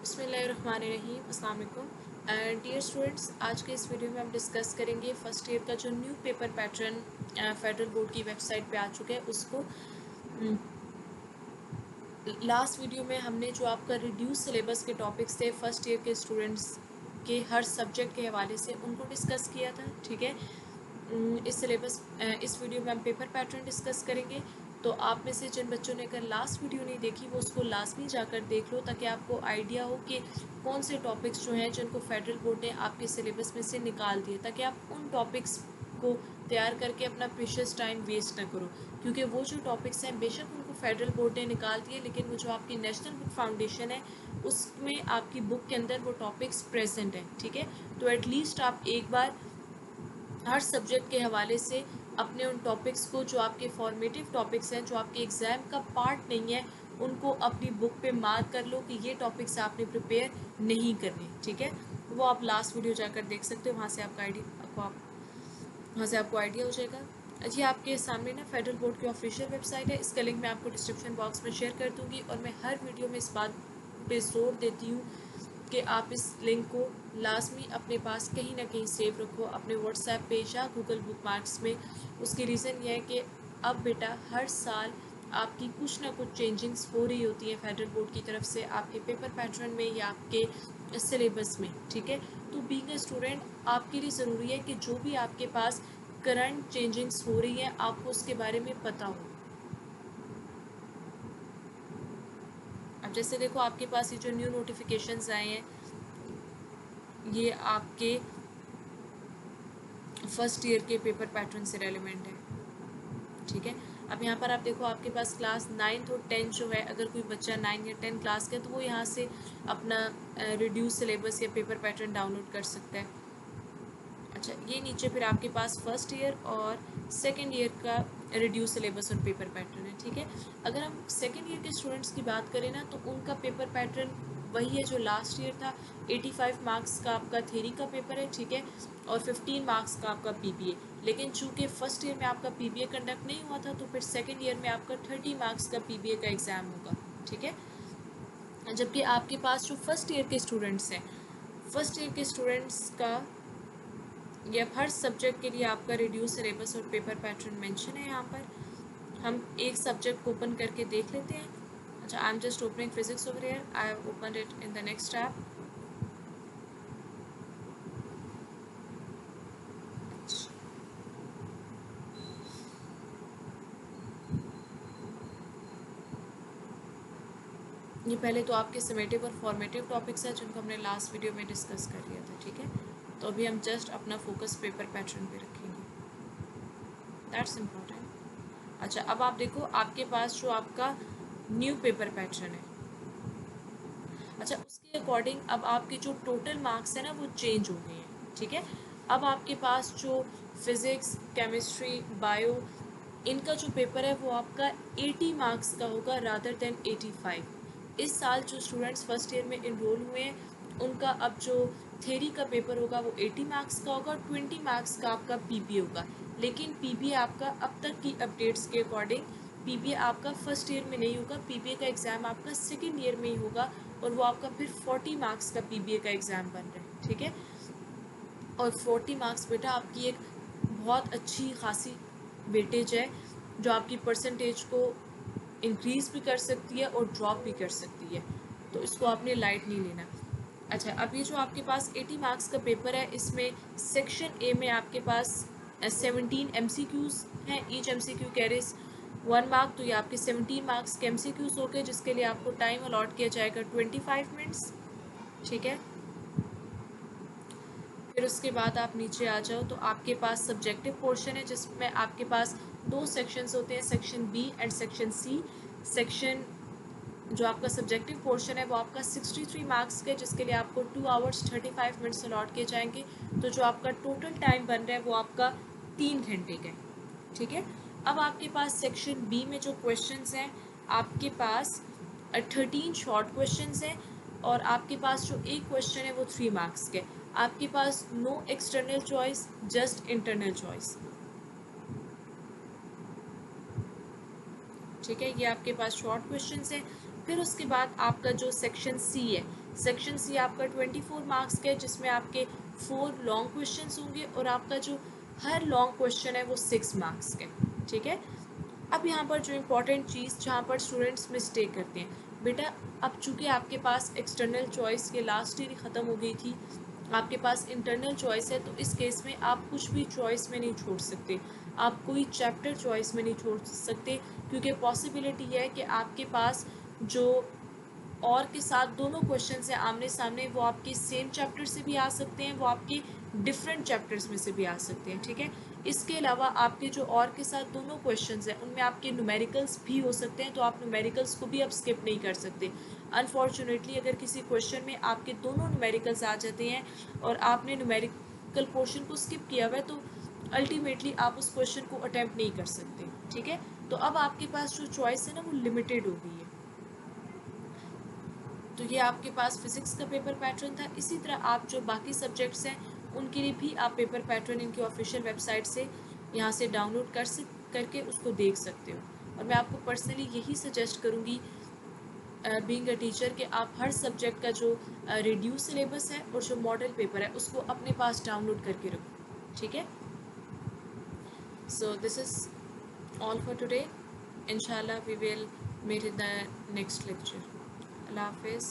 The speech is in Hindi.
बिस्मिल्लाहिर्रहमानिर्रहीम, अस्सलाम वालेकुम। डियर स्टूडेंट्स, आज के इस वीडियो में हम डिस्कस करेंगे फर्स्ट ईयर का जो new paper pattern federal board की वेबसाइट पे आ चुका है उसको। लास्ट वीडियो में हमने जो आपका रिड्यूस सिलेबस के टॉपिक्स थे फर्स्ट ईयर के स्टूडेंट्स के हर सब्जेक्ट के हवाले से उनको डिस्कस किया था। ठीक है, इस वीडियो में हम पेपर पैटर्न डिस्कस करेंगे। तो आप में से जिन बच्चों ने अगर लास्ट वीडियो नहीं देखी वो उसको लाजमी जाकर देख लो, ताकि आपको आइडिया हो कि कौन से टॉपिक्स जो हैं जिनको फेडरल बोर्ड ने आपके सिलेबस में से निकाल दिए, ताकि आप उन टॉपिक्स को तैयार करके अपना प्रीशियस टाइम वेस्ट ना करो। क्योंकि वो जो टॉपिक्स हैं बेशक उनको फेडरल बोर्ड ने निकाल दिए, लेकिन वो जो आपकी नेशनल बुक फाउंडेशन है उसमें आपकी बुक के अंदर वो टॉपिक्स प्रेजेंट हैं। ठीक है, तो एटलीस्ट आप एक बार हर सब्जेक्ट के हवाले से अपने उन टॉपिक्स को, जो आपके फॉर्मेटिव टॉपिक्स हैं, जो आपके एग्ज़ाम का पार्ट नहीं है, उनको अपनी बुक पे मार्क कर लो कि ये टॉपिक्स आपने प्रिपेयर नहीं करने। ठीक है, वो आप लास्ट वीडियो जाकर देख सकते हो, वहाँ से आपका आइडिया हो जाएगा। जी, आपके सामने ना फेडरल बोर्ड की ऑफिशियल वेबसाइट है, इसका लिंक मैं आपको डिस्क्रिप्शन बॉक्स में शेयर कर दूँगी। और मैं हर वीडियो में इस बात पे जोर देती हूँ कि आप इस लिंक को लाजमी अपने पास कहीं ना कहीं सेव रखो, अपने व्हाट्सएप पे या गूगल बुकमार्क्स में। उसकी रीज़न ये है कि अब बेटा हर साल आपकी कुछ ना कुछ चेंजिंग्स हो रही होती है फेडरल बोर्ड की तरफ से आपके पेपर पैटर्न में या आपके सिलेबस में। ठीक है, तो बीइंग अ स्टूडेंट आपके लिए ज़रूरी है कि जो भी आपके पास करंट चेंजिंग्स हो रही हैं आपको उसके बारे में पता हो। अब जैसे देखो, आपके पास ये जो न्यू नोटिफिकेशंस आए हैं ये आपके फर्स्ट ईयर के पेपर पैटर्न से रेलिवेंट है। ठीक है, अब यहाँ पर आप देखो, आपके पास क्लास 9th और 10th जो है, अगर कोई बच्चा 9 या 10 क्लास का है तो वो यहाँ से अपना रिड्यूस सिलेबस या पेपर पैटर्न डाउनलोड कर सकता है। अच्छा, ये नीचे फिर आपके पास फर्स्ट ईयर और सेकेंड ईयर का रिड्यूस सिलेबस और पेपर पैटर्न है। ठीक है, अगर हम सेकेंड ईयर के स्टूडेंट्स की बात करें ना, तो उनका पेपर पैटर्न वही है जो लास्ट ईयर था। 85 मार्क्स का आपका थ्योरी का पेपर है। ठीक है, और 15 मार्क्स का आपका पीबीए। लेकिन चूंकि फर्स्ट ईयर में आपका पीबीए कंडक्ट नहीं हुआ था, तो फिर सेकेंड ईयर में आपका 30 मार्क्स का पीबीए का एग्ज़ाम होगा। ठीक है, जबकि आपके पास जो फर्स्ट ईयर के स्टूडेंट्स हैं, फर्स्ट ईयर के स्टूडेंट्स का ये हर सब्जेक्ट के लिए आपका रिड्यूस सिलेबस और पेपर पैटर्न मेंशन है। यहाँ पर हम एक सब्जेक्ट को ओपन करके देख लेते हैं। अच्छा, I am just opening physics over here, I have opened it in the next tab. ये पहले तो आपके समेटिव और फॉर्मेटिव टॉपिक्स हैं जिनको हमने लास्ट वीडियो में डिस्कस कर लिया था। ठीक है, तो अभी हम जस्ट अपना फोकस पेपर पैटर्न पे रखेंगे, दैट्स इम्पोर्टेंट। अच्छा, अब आप देखो, आपके पास जो आपका न्यू पेपर पैटर्न है, अच्छा उसके अकॉर्डिंग अब आपके जो टोटल मार्क्स हैं ना वो चेंज हो गए हैं। ठीक है, अब आपके पास जो फिज़िक्स, केमिस्ट्री, बायो, इनका जो पेपर है वो आपका 80 मार्क्स का होगा रादर देन 85। इस साल जो स्टूडेंट्स फर्स्ट ईयर में इनरोल हुए हैं उनका अब जो थ्योरी का पेपर होगा वो 80 मार्क्स का होगा और 20 मार्क्स का आपका पीबीए होगा। लेकिन पीबीए आपका अब तक की अपडेट्स के अकॉर्डिंग पीबीए आपका फर्स्ट ईयर में नहीं होगा, पीबीए का एग्ज़ाम आपका सेकेंड ईयर में ही होगा और वो आपका फिर 40 मार्क्स का पीबीए का एग्ज़ाम बन रहा है। ठीक है, और 40 मार्क्स बेटा आपकी एक बहुत अच्छी खासी वेटेज है जो आपकी परसेंटेज को इंक्रीज़ भी कर सकती है और ड्रॉप भी कर सकती है, तो इसको आपने लाइट नहीं लेना। अच्छा, अब ये जो आपके पास 80 मार्क्स का पेपर है, इसमें सेक्शन ए में आपके पास 17 MCQs हैं। ईच MCQ कैरीज 1 मार्क, तो ये आपके 17 मार्क्स के MCQs हो गए, जिसके लिए आपको टाइम अलॉट किया जाएगा 25 मिनट्स। ठीक है, फिर उसके बाद आप नीचे आ जाओ तो आपके पास सब्जेक्टिव पोर्शन है जिसमें आपके पास 2 सेक्शंस होते हैं, section B and section C. Section जो आपका सब्जेक्टिव पोर्शन है वो आपका 63 मार्क्स के, जिसके लिए आपको 2 आवर्स 35 मिनट्स अलॉट किए जाएंगे। तो जो आपका टोटल टाइम बन रहा है वो आपका 3 घंटे का है। ठीक है, अब आपके पास सेक्शन बी में जो क्वेश्चंस हैं, आपके पास 13 शॉर्ट क्वेश्चंस हैं और आपके पास जो एक क्वेश्चन है वो 3 मार्क्स के। आपके पास no external choice, just internal choice. ठीक है, ये आपके पास शॉर्ट क्वेश्चंस हैं। फिर उसके बाद आपका जो सेक्शन सी है, सेक्शन सी आपका 24 मार्क्स का है, जिसमें आपके 4 लॉन्ग क्वेश्चंस होंगे और आपका जो हर लॉन्ग क्वेश्चन है वो 6 मार्क्स का, ठीक है। अब यहाँ पर जो इम्पोर्टेंट चीज़ जहाँ पर स्टूडेंट्स मिस्टेक करते हैं, बेटा अब चूँकि आपके पास एक्सटर्नल चॉइस के लास्ट ईयर ख़त्म हो गई थी, आपके पास इंटरनल चॉइस है, तो इस केस में आप कुछ भी चॉइस में नहीं छोड़ सकते, आप कोई चैप्टर चॉइस में नहीं छोड़ सकते, क्योंकि पॉसिबिलिटी है कि आपके पास जो और के साथ दोनों क्वेश्चन हैं आमने सामने, वो आपके सेम चैप्टर से भी आ सकते हैं, वो आपके डिफरेंट चैप्टर्स में से भी आ सकते हैं, ठीक है। इसके अलावा आपके जो और के साथ दोनों क्वेश्चंस हैं उनमें आपके न्यूमेरिकल्स भी हो सकते हैं, तो आप न्यूमेरिकल्स को भी अब स्किप नहीं कर सकते। अनफॉर्चुनेटली अगर किसी क्वेश्चन में आपके दोनों न्यूमेरिकल्स आ जाते हैं और आपने न्यूमेरिकल पोर्शन को स्किप किया हुआ है, तो अल्टीमेटली आप उस क्वेश्चन को अटैम्प्ट नहीं कर सकते, ठीक है। तो अब आपके पास जो चॉइस है ना वो लिमिटेड हो गई है। तो ये आपके पास फिजिक्स का पेपर पैटर्न था। इसी तरह आप जो बाकी सब्जेक्ट्स हैं उनके लिए भी आप पेपर पैटर्न इनकी ऑफिशियल वेबसाइट से यहाँ से डाउनलोड करके उसको देख सकते हो। और मैं आपको पर्सनली यही सजेस्ट करूँगी बीइंग अ टीचर कि आप हर सब्जेक्ट का जो रिड्यूस सिलेबस है और जो मॉडल पेपर है उसको अपने पास डाउनलोड करके रखो, ठीक है। So this is all for today. इंशाल्लाह we will meet in the next lecture. अल्लाह हाफिज़।